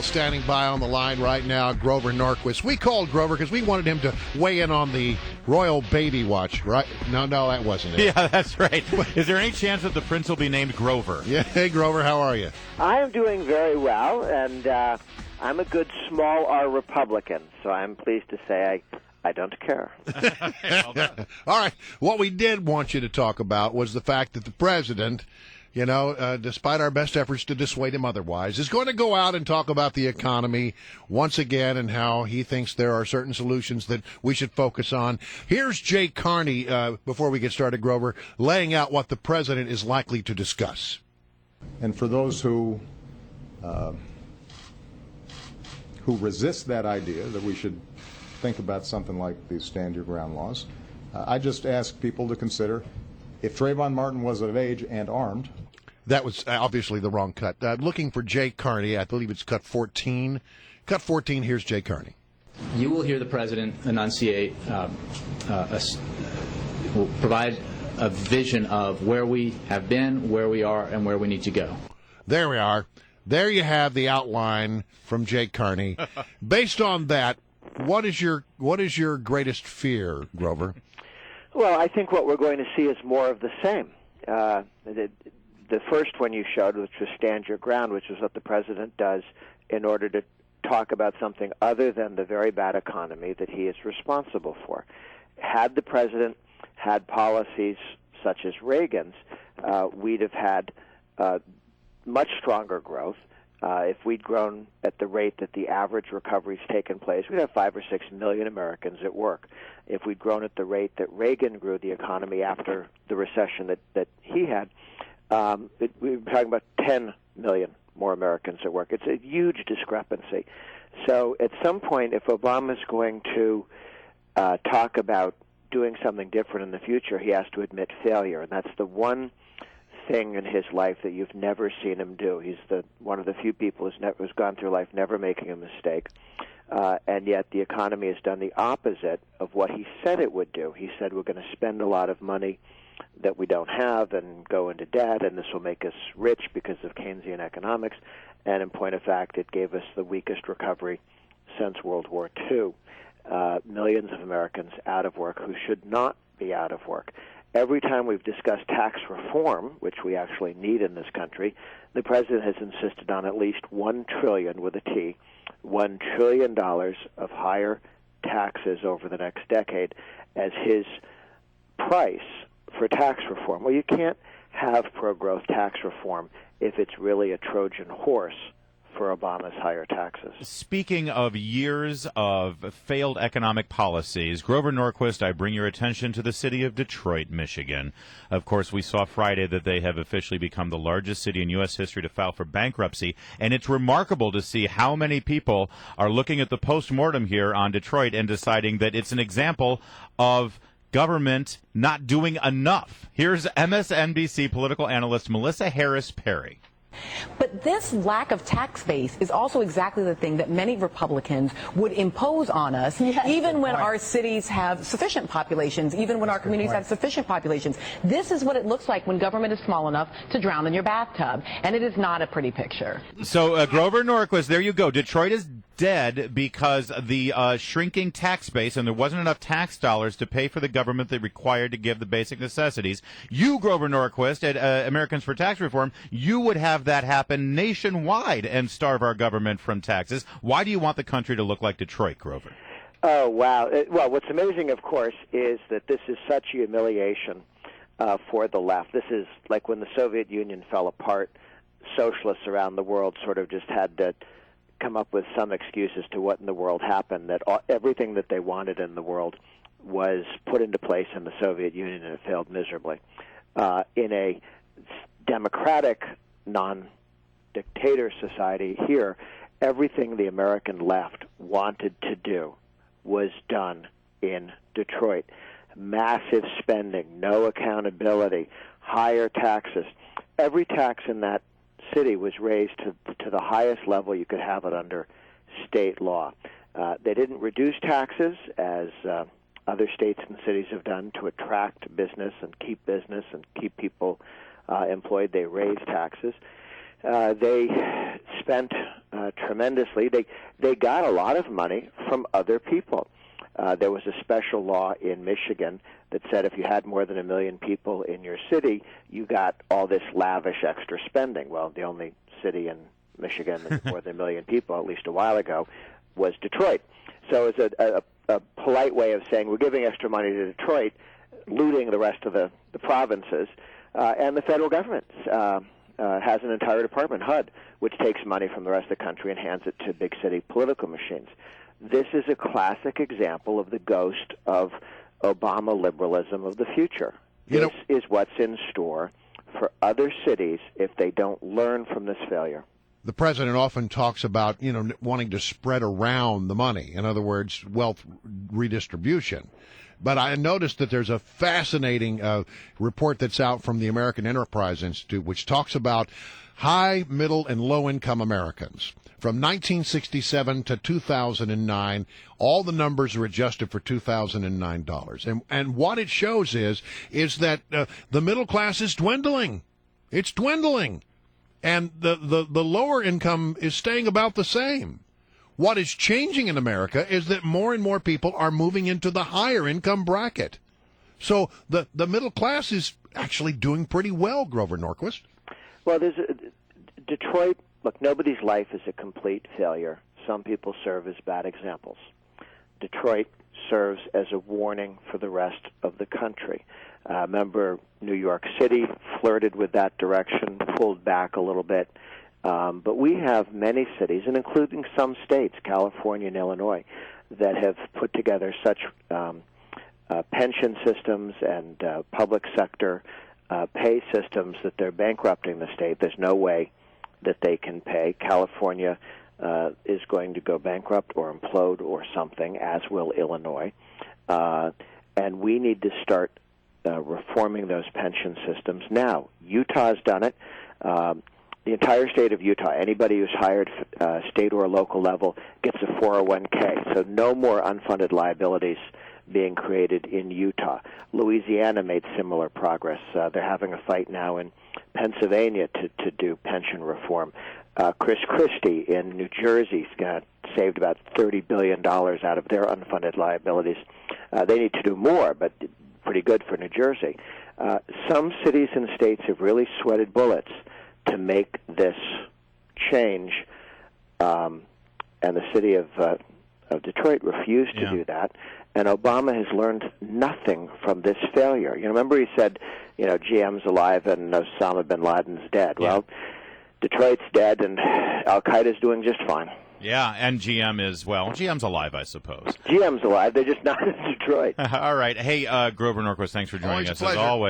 Standing by on the line right now, Grover Norquist. We called Grover because we wanted him to weigh in on the royal baby watch, right? No, that wasn't it. Yeah, that's right. Is there any chance that the prince will be named Grover? Yeah. Hey, Grover, how are you? I am doing very well, and I'm a good small R Republican, so I'm pleased to say I don't care. All right. What we did want you to talk about was the fact that the president, despite our best efforts to dissuade him otherwise, is going to go out and talk about the economy once again and how he thinks there are certain solutions that we should focus on. Here's Jay Carney, before we get started, Grover, laying out what the president is likely to discuss. And for those who resist that idea that we should think about something like these stand your ground laws, I just ask people to consider if Trayvon Martin was of age and armed. That was obviously the wrong cut. Looking for Jay Carney, I believe it's cut 14. Cut 14, here's Jay Carney. You will hear the president enunciate, will provide a vision of where we have been, where we are, and where we need to go. There we are. There you have the outline from Jay Carney. Based on that, what is your greatest fear, Grover? Well, I think what we're going to see is more of the same. The first one you showed, which was Stand Your Ground, which is what the president does in order to talk about something other than the very bad economy that he is responsible for. Had the president had policies such as Reagan's, we'd have had much stronger growth. If we'd grown at the rate that the average recovery's taken place, we'd have 5 or 6 million Americans at work. If we'd grown at the rate that Reagan grew the economy after the recession that he had, we were talking about 10 million more Americans at work. It's a huge discrepancy. So at some point, if Obama's going to talk about doing something different in the future, he has to admit failure, and that's the one thing in his life that you've never seen him do. He's one of the few people who's gone through life never making a mistake, and yet the economy has done the opposite of what he said it would do. He said we're going to spend a lot of money that we don't have and go into debt, and this will make us rich because of Keynesian economics, and in point of fact, it gave us the weakest recovery since World War II. Millions of Americans out of work who should not be out of work. Every time we've discussed tax reform, which we actually need in this country, the president has insisted on at least $1 trillion with a T, $1 trillion of higher taxes over the next decade as his price for tax reform. Well, you can't have pro-growth tax reform if it's really a Trojan horse for Obama's higher taxes. Speaking of years of failed economic policies, Grover Norquist, I bring your attention to the city of Detroit, Michigan. Of course, we saw Friday that they have officially become the largest city in U.S. history to file for bankruptcy, and it's remarkable to see how many people are looking at the postmortem here on Detroit and deciding that it's an example of government not doing enough. Here's MSNBC political analyst Melissa Harris Perry. But this lack of tax base is also exactly the thing that many Republicans would impose on us, even when our cities have sufficient populations, even when our communities have sufficient populations. This is what it looks like when government is small enough to drown in your bathtub, and it is not a pretty picture. So, Grover Norquist, there you go. Detroit is dead because the shrinking tax base, and there wasn't enough tax dollars to pay for the government that required to give the basic necessities. You, Grover Norquist, at Americans for Tax Reform, you would have that happen nationwide and starve our government from taxes. Why do you want the country to look like Detroit, Grover? Oh, wow. Well, what's amazing, of course, is that this is such humiliation for the left. This is like when the Soviet Union fell apart, socialists around the world sort of just had to come up with some excuses to what in the world happened, that everything that they wanted in the world was put into place in the Soviet Union, and it failed miserably. In a democratic, non-dictator society here, everything the American left wanted to do was done in Detroit. Massive spending, no accountability, higher taxes. Every tax in that city was raised to the highest level you could have it under state law. They didn't reduce taxes, as other states and cities have done, to attract business and keep people employed. They raised taxes. They spent tremendously. They got a lot of money from other people. There was a special law in Michigan that said if you had more than 1 million people in your city, you got all this lavish extra spending. Well, the only city in Michigan with more than 1 million people, at least a while ago, was Detroit. So it's a polite way of saying we're giving extra money to Detroit, looting the rest of the provinces, and the federal government has an entire department, HUD, which takes money from the rest of the country and hands it to big city political machines. This is a classic example of the ghost of Obama liberalism of the future. This is what's in store for other cities if they don't learn from this failure. The president often talks about, wanting to spread around the money. In other words, wealth redistribution. But I noticed that there's a fascinating report that's out from the American Enterprise Institute, which talks about high, middle, and low-income Americans. From 1967 to 2009, all the numbers are adjusted for $2009. And what it shows is that the middle class is dwindling. It's dwindling. And the lower income is staying about the same. What is changing in America is that more and more people are moving into the higher income bracket. So the middle class is actually doing pretty well, Grover Norquist. Well, Detroit, look, nobody's life is a complete failure. Some people serve as bad examples. Detroit serves as a warning for the rest of the country. Remember, New York City flirted with that direction, pulled back a little bit. But we have many cities, and including some states, California and Illinois, that have put together such pension systems and public sector pay systems that they're bankrupting the state. There's no way that they can pay. California is going to go bankrupt or implode or something, as will Illinois. And we need to start reforming those pension systems now. Utah's done it. The entire state of Utah, anybody who's hired state or local level gets a 401k. So no more unfunded liabilities being created in Utah. Louisiana made similar progress. They're having a fight now in Pennsylvania to do pension reform. Chris Christie in New Jersey saved about $30 billion out of their unfunded liabilities. They need to do more, but pretty good for New Jersey. Some cities and states have really sweated bullets to make this change, and the city of Detroit refused to do that. And Obama has learned nothing from this failure. Remember he said, GM's alive and Osama bin Laden's dead. Yeah. Well, Detroit's dead and Al-Qaeda's doing just fine. Yeah, and GM's alive, I suppose. GM's alive. They're just not in Detroit. All right. Hey, Grover Norquist, thanks for joining us as always.